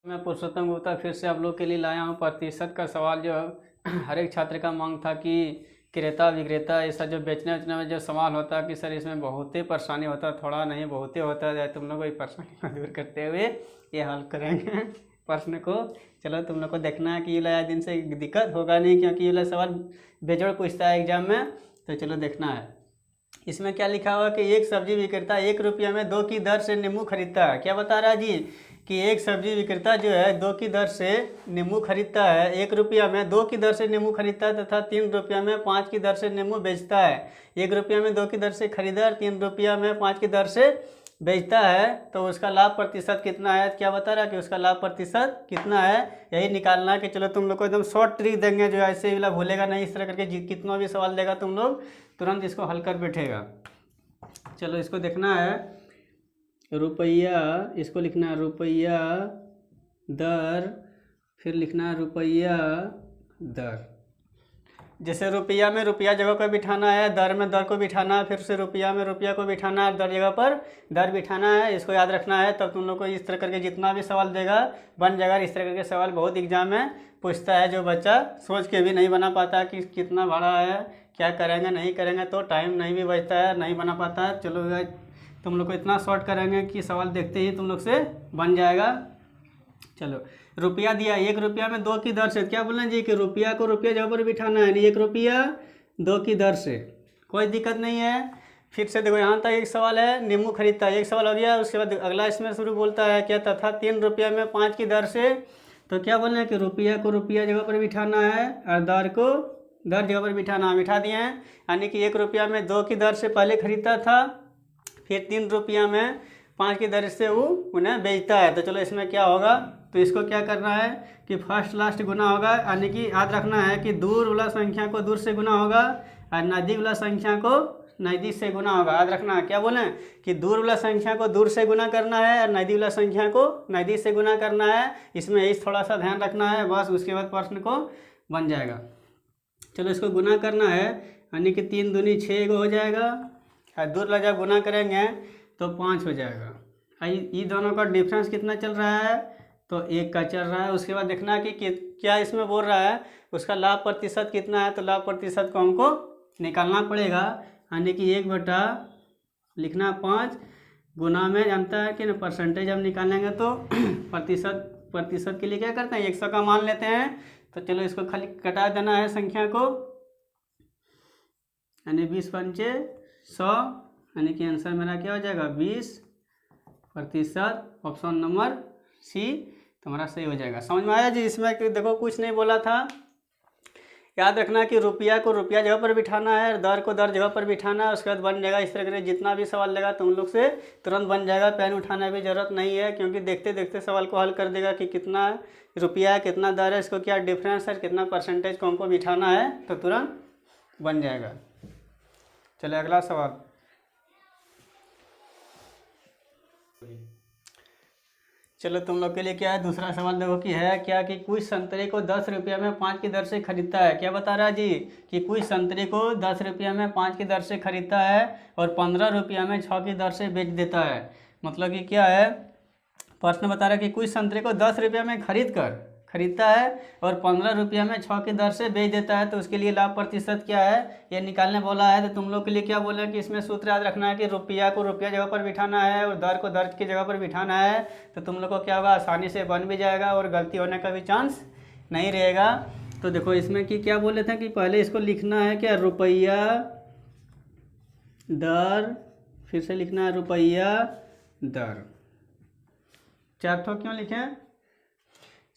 मैं पुरुषोत्तम गुप्ता फिर से आप लोग के लिए लाया हूँ प्रतिशत का सवाल। जो हर एक छात्र का मांग था कि क्रेता विक्रेता ऐसा जो बेचने उचने में जो सवाल होता है कि सर इसमें बहुत ही परेशानी होता है, थोड़ा नहीं बहुत ही होता है, तुम लोग को परेशानी को दूर करते हुए ये हल करेंगे प्रश्न को। चलो तुम लोग को देखना है कि ये लाया दिन से दिक्कत होगा नहीं, क्योंकि ये सवाल बेजोड़ पूछता है एग्जाम में। तो चलो देखना है इसमें क्या लिखा हुआ कि एक सब्जी विक्रेता 1 रुपया में 2 की दर से नींबू खरीदता है। क्या बता रहा है जी कि एक सब्जी विक्रेता जो है 2 की दर से नींबू खरीदता है, 1 रुपया में 2 की दर से नींबू खरीदता है तथा 3 रुपया में 5 की दर से नींबू बेचता है। 1 रुपया में 2 की दर से खरीदा और 3 रुपया में 5 की दर से बेचता है, तो उसका लाभ प्रतिशत कितना है। क्या बता रहा है कि उसका लाभ प्रतिशत कितना है, यही निकालना है। कि चलो तुम लोग को एकदम शॉर्ट ट्रिक देंगे जो ऐसे वाला भूलेगा नहीं, इस तरह करके कितना भी सवाल देगा तुम लोग तुरंत इसको हल कर बैठेगा। चलो इसको देखना है, रुपया, इसको लिखना है रुपया दर, फिर लिखना है रुपया दर। जैसे रुपया में रुपया जगह पर बिठाना है, दर में दर को बिठाना है, फिर से रुपया में रुपया को बिठाना है, दर जगह पर दर बिठाना है, इसको याद रखना है। तब तुम लोग को इस तरह करके जितना भी सवाल देगा बन जाएगा। इस तरह करके सवाल बहुत एग्जाम में पूछता है, जो बच्चा सोच के भी नहीं बना पाता कि कितना भाड़ा है, क्या करेंगे नहीं करेंगे, तो टाइम नहीं भी बचता है, नहीं बना पाता है। चलो तुम लोग को इतना शॉर्ट करेंगे कि सवाल देखते ही तुम लोग से बन जाएगा। चलो रुपया दिया, 1 रुपया में 2 की दर से, क्या बोलना जी कि रुपया को रुपया जगह पर बिठाना है, यानी 1 रुपया 2 की दर से, कोई दिक्कत नहीं है। फिर से देखो यहाँ तक एक सवाल है, नींबू खरीदता है, एक सवाल हो गया। उसके बाद अगला इसमें शुरू बोलता है क्या, तथा 3 रुपया में 5 की दर से। तो क्या बोलना है कि रुपया को रुपया जगह पर बिठाना है और दर को दर जगह पर बिठाना, बिठा दिए हैं। यानी कि 1 रुपया में 2 की दर से पहले खरीदता था, फिर 3 रुपया में 5 की दर से वो उन्हें बेचता है। तो चलो इसमें क्या होगा, तो इसको क्या करना है कि फर्स्ट लास्ट गुना होगा, यानी कि याद रखना है कि दूर वाला संख्या को दूर से गुना होगा और नज़दीक वाला संख्या को नज़दीक से गुना होगा। याद रखना है, क्या बोले कि दूर वाला संख्या को दूर से गुना करना है और नज़दीक वाला संख्या को नज़दीक से गुना करना है। इसमें इस थोड़ा सा ध्यान रखना है, बस उसके बाद प्रश्न को बन जाएगा। चलो इसको गुना करना है, यानी कि 3 दूनी 6 हो जाएगा और दूर वाला जब गुना करेंगे तो 5 हो जाएगा। ये दोनों का डिफरेंस कितना चल रहा है, तो 1 का चल रहा है। उसके बाद देखना है कि क्या इसमें बोल रहा है उसका लाभ प्रतिशत कितना है, तो लाभ प्रतिशत को हमको निकालना पड़ेगा। यानी कि 1 बटा लिखना 5 गुना में जानता है कि ना परसेंटेज हम निकालेंगे तो प्रतिशत के लिए क्या करते हैं 100 का मान लेते हैं। तो चलो इसको खाली कटा देना है संख्या को, यानी 20 पंचे 100, यानी कि आंसर मेरा क्या हो जाएगा 20%। ऑप्शन नंबर सी तुम्हारा सही हो जाएगा। समझ में आया जी। इसमें देखो कुछ नहीं बोला था, याद रखना कि रुपया को रुपया जगह पर बिठाना है, दर को दर जगह पर बिठाना है, उसके बाद बन जाएगा। इस तरह के जितना भी सवाल लेगा तुम लोग से तुरंत बन जाएगा, पेन उठाना भी जरूरत नहीं है, क्योंकि देखते देखते सवाल को हल कर देगा कि कितना रुपया है, कितना दर है, इसको क्या डिफरेंस है, कितना परसेंटेज को हमको बिठाना है, तो तुरंत बन जाएगा। चलिए अगला सवाल। चलो तुम लोग के लिए क्या है, दूसरा सवाल देखो कि है क्या कि कुछ संतरे को 10 रुपया में 5 की दर से खरीदता है। क्या बता रहा है जी कि कुछ संतरे को 10 रुपया में 5 की दर से खरीदता है और 15 रुपया में 6 की दर से बेच देता है। मतलब कि क्या है, प्रश्न बता रहा है कि कुछ संतरे को 10 रुपया में खरीदता है और 15 रुपया में 6 की दर से बेच देता है, तो उसके लिए लाभ प्रतिशत क्या है ये निकालने बोला है। तो तुम लोग के लिए क्या बोला है कि इसमें सूत्र याद रखना है कि रुपया को रुपया जगह पर बिठाना है और दर को दर की जगह पर बिठाना है। तो तुम लोग को क्या होगा, आसानी से बन भी जाएगा और गलती होने का भी चांस नहीं रहेगा। तो देखो इसमें कि क्या बोले थे कि पहले इसको लिखना है क्या रुपया दर, फिर से लिखना है रुपया दर। 4 ठो क्यों लिखें,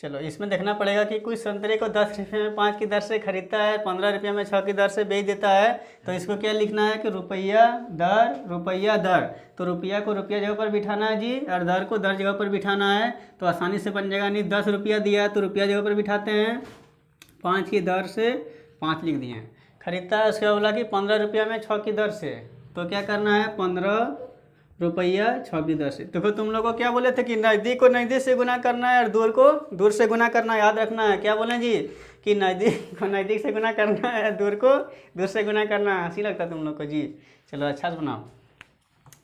चलो इसमें देखना पड़ेगा कि कुछ संतरे को 10 रुपये में 5 की दर से खरीदता है, 15 रुपये में 6 की दर से बेच देता है। तो इसको क्या लिखना है कि रुपया दर। तो रुपया को रुपया जगह पर बिठाना है जी और दर को दर जगह पर बिठाना है, तो आसानी से बन जाएगा। नहीं 10 रुपया दिया तो रुपया जगह पर बिठाते हैं, 5 की दर से 5 लिख दिए। खरीदता है उसके बोला कि 15 रुपया में 6 की दर से, तो क्या करना है 15 रुपया 6 की दर से। देखो तुम लोग को क्या बोले थे कि नज़दीक को नज़दीक से गुना करना है और दूर को दूर से गुना करना है। याद रखना है, क्या बोले जी कि नज़दीक को नज़दीक से गुना करना है, दूर को दूर से गुना करना है। हंसी लगता है तुम लोग को जी। चलो अच्छा से बनाओ।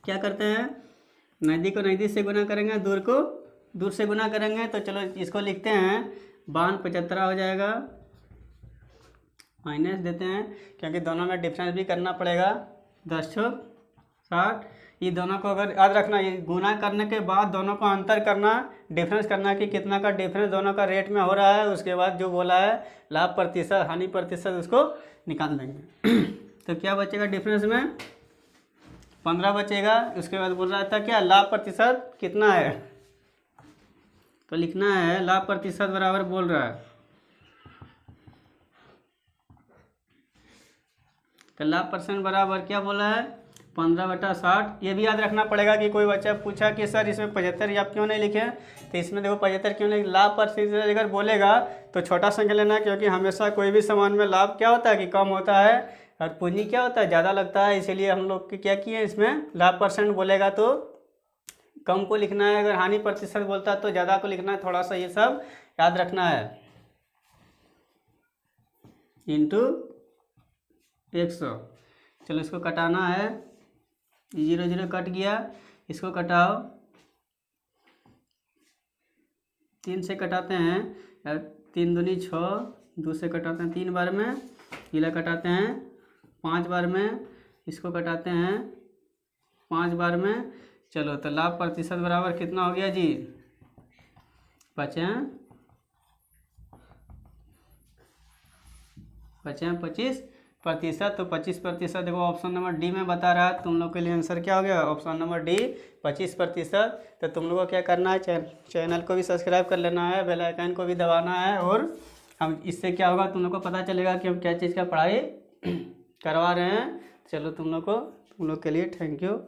क्या करते हैं, नज़दीक को नज़दीक से गुना करेंगे, दूर को दूर से गुना करेंगे तो चलो इसको लिखते हैं 52 हो जाएगा, माइनस देते हैं क्योंकि दोनों में डिफरेंस भी करना पड़ेगा। 10 छुक 60, ये दोनों को अगर याद रखना, ये गुना करने के बाद दोनों को अंतर करना, डिफरेंस करना कि कितना का डिफरेंस दोनों का रेट में हो रहा है। उसके बाद जो बोला है लाभ प्रतिशत हानि प्रतिशत उसको निकाल देंगे। तो क्या बचेगा डिफरेंस में 15 बचेगा। उसके बाद बोल रहा था क्या लाभ प्रतिशत कितना है, तो लिखना है लाभ प्रतिशत बराबर बोल रहा है, तो लाभ परसेंट बराबर क्या बोला है 15/60। ये भी याद रखना पड़ेगा कि कोई बच्चा पूछा कि सर इसमें 75 आप क्यों नहीं लिखे, तो इसमें देखो 75 क्यों नहीं, लाभ प्रतिशत अगर बोलेगा तो छोटा संख्या लेना, क्योंकि हमेशा कोई भी सामान में लाभ क्या होता है कि कम होता है और पूंजी क्या होता है ज़्यादा लगता है। इसीलिए हम लोग क्या किए, इसमें लाभ परसेंट बोलेगा तो कम को लिखना है, अगर हानि प्रतिशत बोलता है तो ज़्यादा को लिखना है। थोड़ा सा ये सब याद रखना है। इंटू 100, चलो इसको कटाना है, 0 0 कट गया, इसको कटाओ, 3 से कटाते हैं, 3 दूनी 6, 2 से कटाते हैं 3 बार में, इला कटाते हैं 5 बार में, इसको कटाते हैं 5 बार में। चलो तो लाभ प्रतिशत बराबर कितना हो गया जी 25%। तो 25% देखो ऑप्शन नंबर डी में बता रहा है। तुम लोग के लिए आंसर क्या हो गया ऑप्शन नंबर डी 25%। तो तुम लोगों को क्या करना है, चैनल को भी सब्सक्राइब कर लेना है, बेल आइकन को भी दबाना है, और हम इससे क्या होगा तुम लोग को पता चलेगा कि हम क्या चीज़ का पढ़ाई करवा रहे हैं। चलो तुम लोग के लिए थैंक यू।